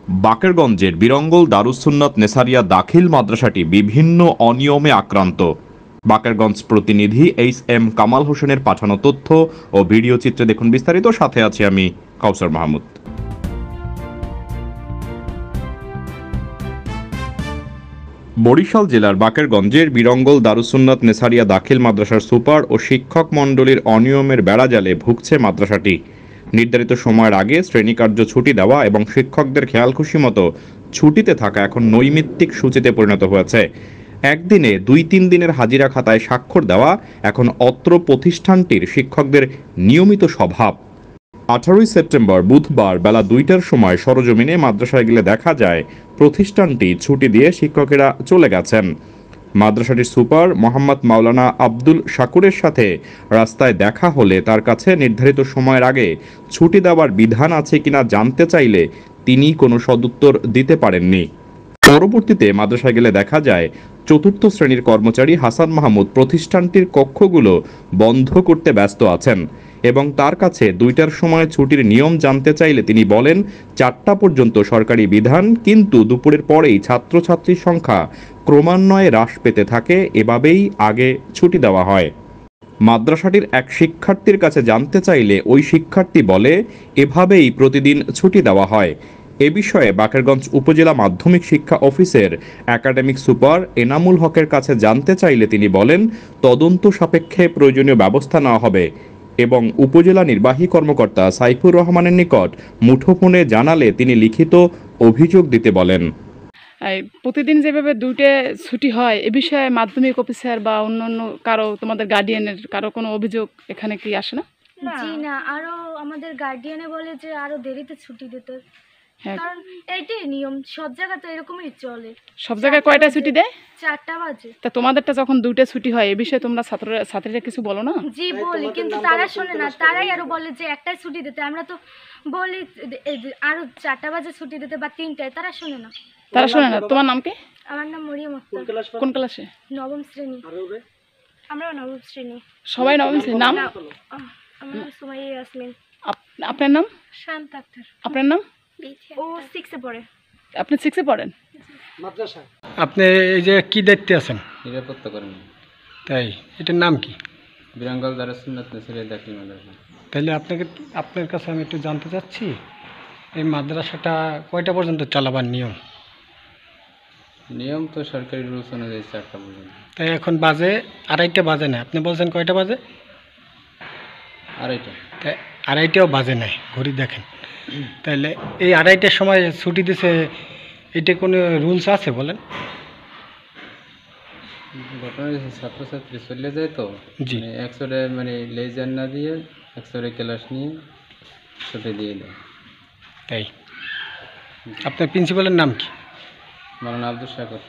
বাকেরগঞ্জের বিরঙ্গল দারুস সুন্নাত নেসারিয়া দাখিল মাদ্রাসাটি বিভিন্ন অনিয়মে আক্রান্ত। বাকেরগঞ্জ প্রতিনিধি এইচ.এম. কামাল হোসেনের পাঠানো তথ্য ও ভিডিও চিত্রে দেখুন বিস্তারিত। সাথে আছি আমি কাউসার মাহমুদ। বরিশাল জেলার বাকেরগঞ্জের বিরঙ্গল দারুস সুন্নাত নেসারিয়া দাখিল মাদ্রাসার সুপার ও শিক্ষক মণ্ডলীর অনিয়মের বেড়াজালে ভুগছে মাদ্রাসাটি। নির্ধারিত সময়ের আগে শ্রেণীকার্য ছুটি দেওয়া এবং শিক্ষকদের খেয়ালখুশি মতো ছুটিতে থাকা এখন নৈমিত্তিক সূচিতে পরিণত হয়েছে। একদিনে ২-৩ দিনের হাজিরা খাতায় স্বাক্ষর দেওয়া এখন অত্র প্রতিষ্ঠানটির শিক্ষকদের নিয়মিত স্বভাব। 18 সেপ্টেম্বর বুধবার বেলা ২টার সময় সরজমিনে মাদ্রাসায় গেলে দেখা যায় প্রতিষ্ঠানটি ছুটি দিয়ে শিক্ষকেরা চলে গেছেন। মাদ্রাসাটির সুপার মোহাম্মদ মাওলানা আব্দুল শাকুরের সাথে রাস্তায় দেখা হলে তার কাছে নির্ধারিত সময়ের আগে ছুটি দেওয়ার বিধান আছে কিনা জানতে চাইলে তিনি কোনো সদুত্তর দিতে পারেননি। পরবর্তীতে মাদ্রাসায় গেলে দেখা যায় চতুর্থ শ্রেণীর কর্মচারী হাসান মাহমুদ প্রতিষ্ঠানটির কক্ষগুলো বন্ধ করতে ব্যস্ত আছেন এবং তার কাছে ২টার সময় ছুটির নিয়ম জানতে চাইলে তিনি বলেন ৪টা পর্যন্ত সরকারি বিধান, কিন্তু দুপুরের পরেই ছাত্রছাত্রীর সংখ্যা ক্রমান্বয়ে হ্রাস পেতে থাকে, এভাবেই আগে ছুটি দেওয়া হয়। মাদ্রাসাটির এক শিক্ষার্থীর কাছে জানতে চাইলে ওই শিক্ষার্থী বলে এভাবেই প্রতিদিন ছুটি দেওয়া হয়। এ বিষয়ে বাকেরগঞ্জ উপজেলা মাধ্যমিক শিক্ষা অফিসের একাডেমিক সুপার এনামুল হকের কাছে জানতে চাইলে তিনি বলেন তদন্ত সাপেক্ষে প্রয়োজনীয় ব্যবস্থা নেওয়া হবে এবং উপজেলা নির্বাহী কর্মকর্তা সাইফুর রহমানের নিকট মুঠোফোনে জানালে তিনি লিখিত অভিযোগ দিতে বলেন। প্রতিদিন যেভাবে 2টে ছুটি হয় এ বিষয়ে মাধ্যমিক অফিসার বা অন্যান্য কারো তোমাদের গার্ডিয়ানের কারো কোনো অভিযোগ এখানে কি আসে না? জি না, আরো আমাদের গার্ডিয়ানে বলে যে আরো দেরিতে ছুটি দিতে, কারণ এইটাই নিয়ম, সব জায়গায় তো এরকমই চলে। সব জায়গায় কয়টা ছুটি দেয়? 4টা বাজে। তা তোমাদেরটা যখন 2টে ছুটি হয় এ বিষয়ে তোমরা ছাত্রীরা কিছু বলো না? জি বলি, কিন্তু তারা শোনে না, তারাই আরো বলে যে একটাই ছুটি দিতে। আমরা তো বলি আরো 4টা বাজে ছুটি দিতে বা 3টায়, তারা শোনে না। তোমার নাম কি? আমার নাম মরিয়ম আক্তার। কোন ক্লাসে? নবম শ্রেণী। আমরা নবম শ্রেণী। সবাই নবম শ্রেণী। নাম? আমার নাম সুমাইয়া ইয়াসমিন। আপনার নাম? শান্ত আক্তার। আপনার নাম? ও 6 এ পড়ে। আপনি 6 এ পড়েন? মাদ্রাসা। আপনি এই যে কি দায়িত্বে আছেন? নিরাপত্তা কর্মী। তাই, এটার নাম কি? বিরঙ্গল দারুস সুন্নাত নেসারিয়া দাখিল মাদ্রাসা। তাহলে আপনার কাছে আমি একটু জানতে চাচ্ছি, এই মাদ্রাসাটা কয়টা পর্যন্ত চালাবার নিয়ম? নিয়ম তো সরকারি রুলস অনুযায়ী 4টা পর্যন্ত। তাই এখন বাজে 2:30 বাজে না, আপনি বলছেন কয়টা বাজে? 2:30। তাই 2:30ও বাজে নাই, ঘড়ি দেখেন। তাহলে এই 2:30টার সময় ছুটি দিছে, এটা কোনো রুলস আছে বলেন? ঘটনা ছাত্রছাত্রী চলে যায় তো, জি, একসরে লেজার না দিয়ে একসরে ক্লাস নিয়ে ছুটি দিয়ে দেয়। তাই আপনার প্রিন্সিপালের নাম কি? মাওলানা আব্দুল শাকুর।